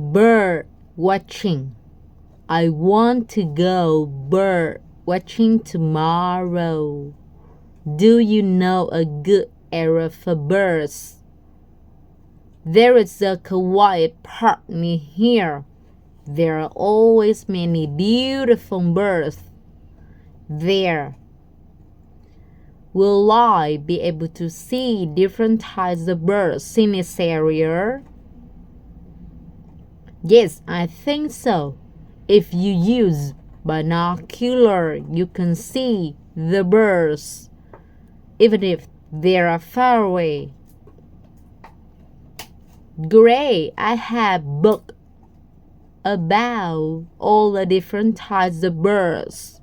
bird watching. I want to go bird watching tomorrow. Do you know a good area for birds? There is a quiet park near here. There are always many beautiful birds there. Will I be able to see different types of birds in this area? Yes, I think so. If you use binocular, you can see the birds, even if they are far away. Great, I have book about all the different types of birds.